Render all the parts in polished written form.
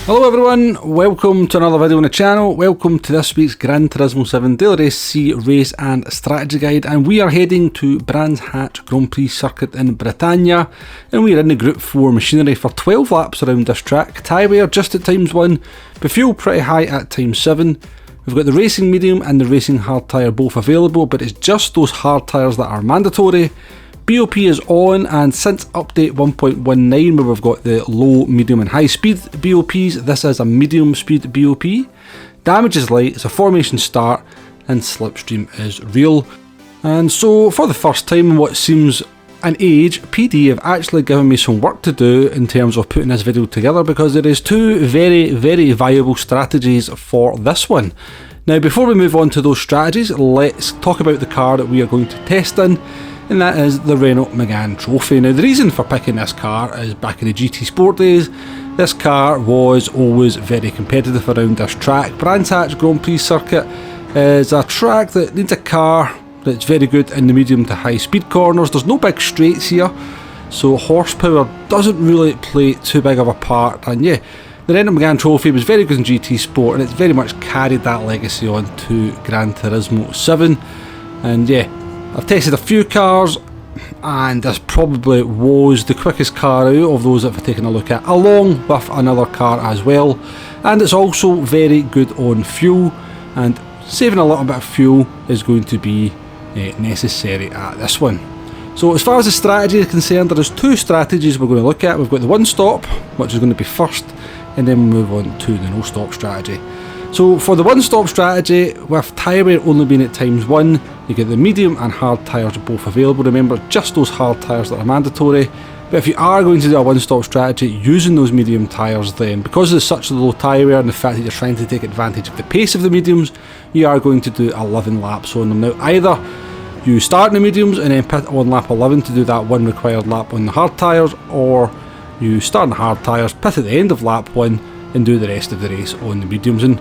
Hello everyone, welcome to another video on the channel. Welcome to this week's Gran Turismo 7 Daily Race C Race and Strategy Guide, and we are heading to Brands Hatch Grand Prix circuit in Britannia, and we are in the Group 4 machinery for 12 laps around this track. Tyre wear just at ×1, but fuel pretty high at ×7. We've got the racing medium and the racing hard tyre both available, but it's just those hard tyres that are mandatory. BOP is on, and since update 1.19 where we've got the low, medium and high speed BOPs, this is a medium speed BOP. Damage is light, it's a formation start, and slipstream is real. And so for the first time in what seems an age, PD have actually given me some work to do in terms of putting this video together, because there is two very viable strategies for this one. Now before we move on to those strategies, let's talk about the car that we are going to test in, and that is the Renault Megane Trophy. Now the reason for picking this car is back in the GT Sport days, this car was always very competitive around this track. Brands Hatch Grand Prix circuit is a track that needs a car that's very good in the medium to high speed corners. There's no big straights here, so horsepower doesn't really play too big of a part, and yeah, the Renault Megane Trophy was very good in GT Sport, and it's very much carried that legacy on to Gran Turismo 7. And yeah, I've tested a few cars, and this probably was the quickest car out of those that I've taken a look at, along with another car as well. And it's also very good on fuel, and saving a little bit of fuel is going to be necessary at this one. So as far as the strategy is concerned, there's two strategies we're going to look at. We've got the one stop, which is going to be first, and then we'll move on to the no stop strategy. So for the one stop strategy, with tyre wear only being at ×1, you get the medium and hard tyres both available. Remember, just those hard tyres that are mandatory. But if you are going to do a one stop strategy using those medium tyres, then because there's such a low tyre wear and the fact that you're trying to take advantage of the pace of the mediums, you are going to do 11 laps on them. Now either you start in the mediums and then pit on lap 11 to do that one required lap on the hard tyres, or you start on the hard tyres, pit at the end of lap 1 and do the rest of the race on the mediums. And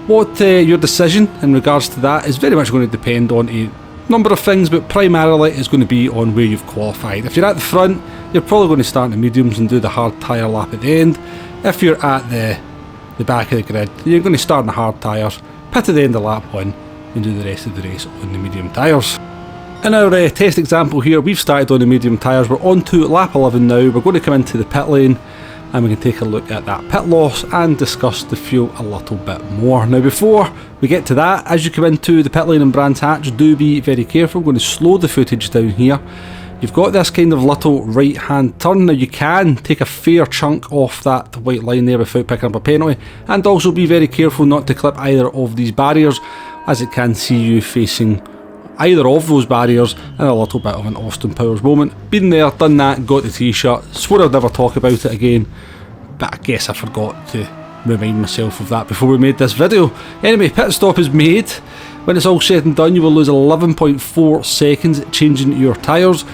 what your decision in regards to that is very much going to depend on a number of things, but primarily it's going to be on where you've qualified. If you're at the front, you're probably going to start in the mediums and do the hard tyre lap at the end. If you're at the back of the grid, you're going to start in the hard tyres, pit at the end of lap 1 and do the rest of the race on the medium tyres. In our test example here, we've started on the medium tyres, we're on to lap 11 now. We're going to come into the pit lane, and we can take a look at that pit loss and discuss the fuel a little bit more. Now before we get to that, as you come into the pit lane in Brands Hatch, do be very careful. I'm going to slow the footage down here. You've got this kind of little right hand turn. Now you can take a fair chunk off that white line there without picking up a penalty, and also be very careful not to clip either of these barriers, as it can see you facing either of those barriers in a little bit of an Austin Powers moment. Been there, done that, got the t-shirt, swore I'd never talk about it again, but I guess I forgot to remind myself of that before we made this video. Anyway, pit stop is made. When it's all said and done, you will lose 11.4 seconds changing your tyres.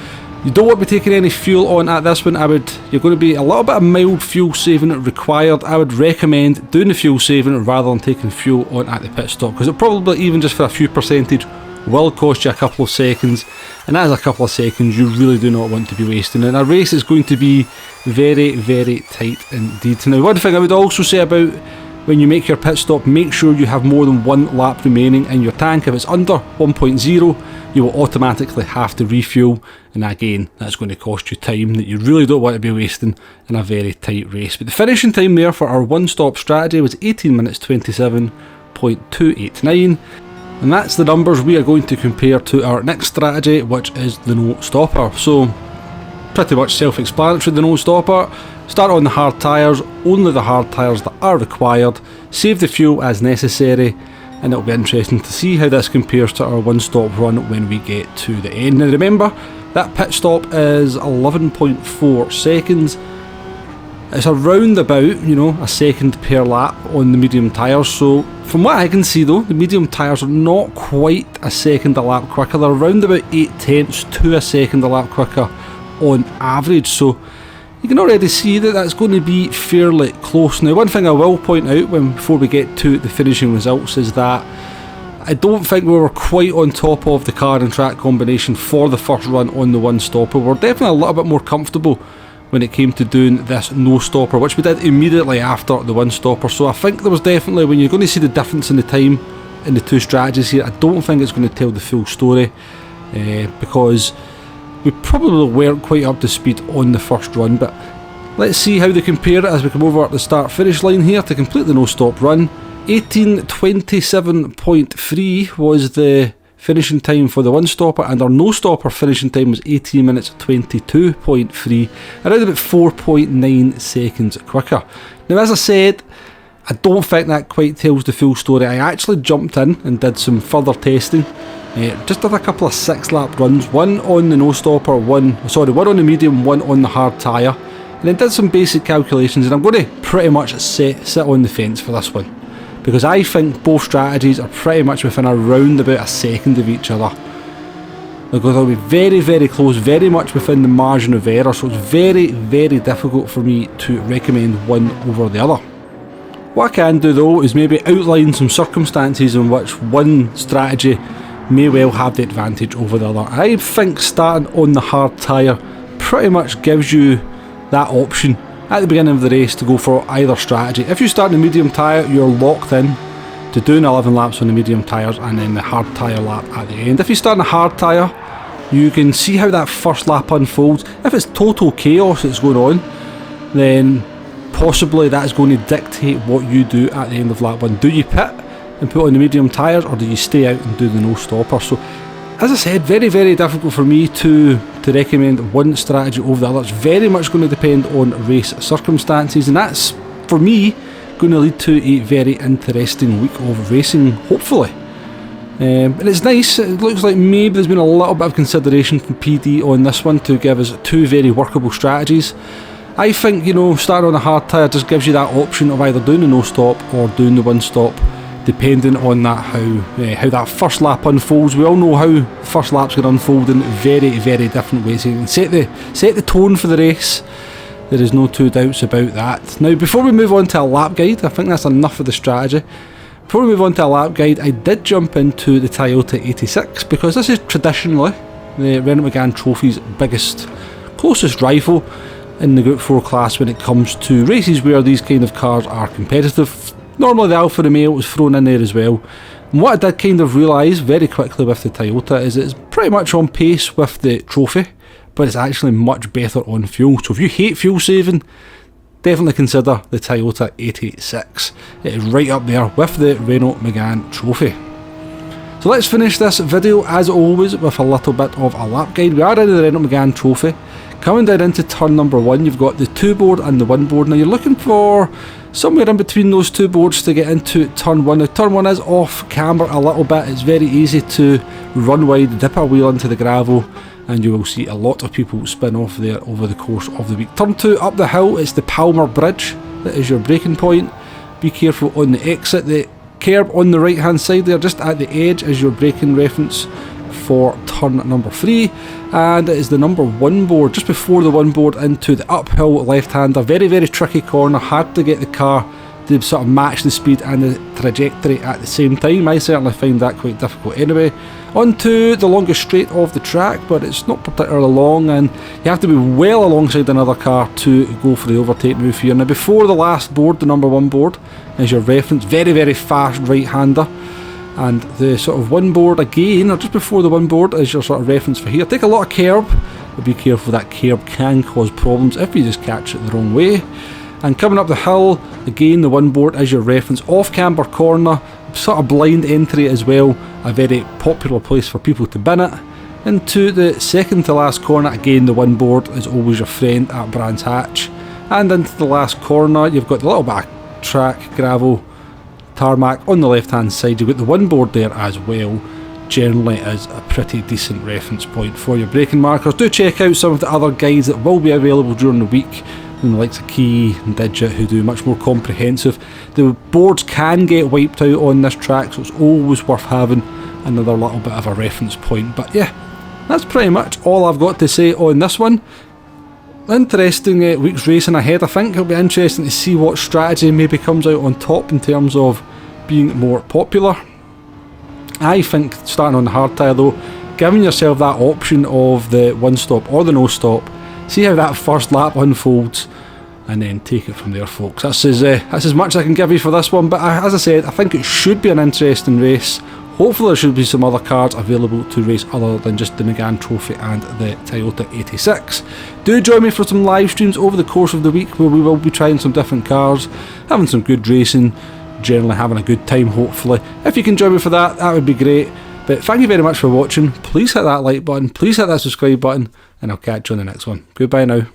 You don't want to be taking any fuel on at this one. You're going to be a little bit of mild fuel saving required. I would recommend doing the fuel saving rather than taking fuel on at the pit stop, because it probably, even just for a few percentage, will cost you a couple of seconds, and that is a couple of seconds you really do not want to be wasting. And a race is going to be very tight indeed. Now one thing I would also say about when you make your pit stop, make sure you have more than one lap remaining in your tank. If it's under 1.0, you will automatically have to refuel, and again, that's going to cost you time that you really don't want to be wasting in a very tight race. But the finishing time there for our one stop strategy was 18 minutes 27.289. And that's the numbers we are going to compare to our next strategy, which is the no stopper. So pretty much self-explanatory, the no stopper. Start on the hard tyres, only the hard tyres that are required, save the fuel as necessary, and it'll be interesting to see how this compares to our one stop run when we get to the end. Now remember, that pit stop is 11.4 seconds. It's around about, a second per lap on the medium tyres. So from what I can see though, the medium tyres are not quite a second a lap quicker. They're around about 0.8 to a second a lap quicker on average. So you can already see that that's going to be fairly close. Now one thing I will point out before we get to the finishing results is that I don't think we were quite on top of the car and track combination for the first run on the one stopper. We're definitely a little bit more comfortable when it came to doing this no stopper, which we did immediately after the one stopper. So I think there was definitely, when you're going to see the difference in the time in the two strategies here, I don't think it's going to tell the full story, because we probably weren't quite up to speed on the first run. But let's see how they compare it as we come over at the start finish line here to complete the no stop run. 18:27.3 was the finishing time for the one stopper, and our no stopper finishing time was 18 minutes 22.3, around about 4.9 seconds quicker. Now, as I said, I don't think that quite tells the full story. I actually jumped in and did some further testing. Just did a couple of 6-lap runs, one on the no stopper, one on the medium, one on the hard tyre, and then did some basic calculations, and I'm going to pretty much sit on the fence for this one, because I think both strategies are pretty much within around about a second of each other. They'll be very, very close, very much within the margin of error, so it's very, very difficult for me to recommend one over the other. What I can do though is maybe outline some circumstances in which one strategy may well have the advantage over the other. I think starting on the hard tyre pretty much gives you that option at the beginning of the race to go for either strategy. If you start in the medium tyre, you're locked in to doing 11 laps on the medium tyres and then the hard tyre lap at the end. If you start in a hard tyre, you can see how that first lap unfolds. If it's total chaos that's going on, then possibly that's going to dictate what you do at the end of lap 1. Do you pit and put on the medium tyres, or do you stay out and do the no stopper? So, as I said, very, very difficult for me to recommend one strategy over the other. It's very much going to depend on race circumstances, and that's, for me, going to lead to a very interesting week of racing, hopefully. And it's nice, it looks like maybe there's been a little bit of consideration from PD on this one to give us two very workable strategies. I think, starting on a hard tyre just gives you that option of either doing the no stop or doing the one stop, depending on that how that first lap unfolds. We all know how first laps can unfold in very, very different ways. You can set the tone for the race. There is no two doubts about that. Now, before we move on to a lap guide, I think that's enough of the strategy. Before we move on to a lap guide, I did jump into the Toyota 86 because this is traditionally the Renault Megane Trophy's closest rival in the Group 4 class when it comes to races where these kind of cars are competitive. Normally the Alfa Romeo was thrown in there as well. And what I did kind of realise very quickly with the Toyota is it's pretty much on pace with the Trophy, but it's actually much better on fuel. So if you hate fuel saving, definitely consider the Toyota 86. It is right up there with the Renault Megane Trophy. So let's finish this video as always with a little bit of a lap guide. We are in the Renault Megane Trophy. Coming down into turn number 1, you've got the 2 board and the 1 board. Now you're looking for somewhere in between those 2 boards to get into turn 1. Now turn 1 is off camber a little bit. It's very easy to run wide, dip a wheel into the gravel, and you will see a lot of people spin off there over the course of the week. Turn 2 up the hill, it's the Palmer Bridge that is your braking point. Be careful on the exit. The curb on the right hand side there, just at the edge, is your braking reference for turn number 3, and it is the number 1 board just before the 1 board into the uphill left-hander. Very, very tricky corner, hard to get the car to sort of match the speed and the trajectory at the same time. I certainly find that quite difficult anyway. Onto the longest straight of the track, but it's not particularly long, and you have to be well alongside another car to go for the overtake move here. Now before the last board, the number 1 board, is your reference. Very, very fast right-hander. And the sort of 1 board again, or just before the 1 board, is your sort of reference for here. Take a lot of curb, but be careful, that curb can cause problems if you just catch it the wrong way. And coming up the hill, again the 1 board is your reference. Off camber corner, sort of blind entry as well, a very popular place for people to bin it. Into the second to last corner, again the 1 board is always your friend at Brands Hatch. And into the last corner, you've got the little bit of track, gravel, tarmac on the left hand side. You've got the 1 board there as well. Generally is a pretty decent reference point for your braking markers. Do check out some of the other guides that will be available during the week, and the likes of Key and Digit, who do much more comprehensive. The boards can get wiped out on this track, so it's always worth having another little bit of a reference point. But yeah, that's pretty much all I've got to say on this one. Interesting week's racing ahead. I think it'll be interesting to see what strategy maybe comes out on top in terms of being more popular. I think starting on the hard tyre though, giving yourself that option of the 1 stop or the no stop see how that first lap unfolds, and then take it from there, folks. That's as much as I can give you for this one, but as I said, I think it should be an interesting race. Hopefully there should be some other cars available to race other than just the Megane Trophy and the Toyota 86. Do join me for some live streams over the course of the week where we will be trying some different cars, having some good racing, generally having a good time hopefully. If you can join me for that, that would be great. But thank you very much for watching. Please hit that like button, please hit that subscribe button, and I'll catch you on the next one. Goodbye now.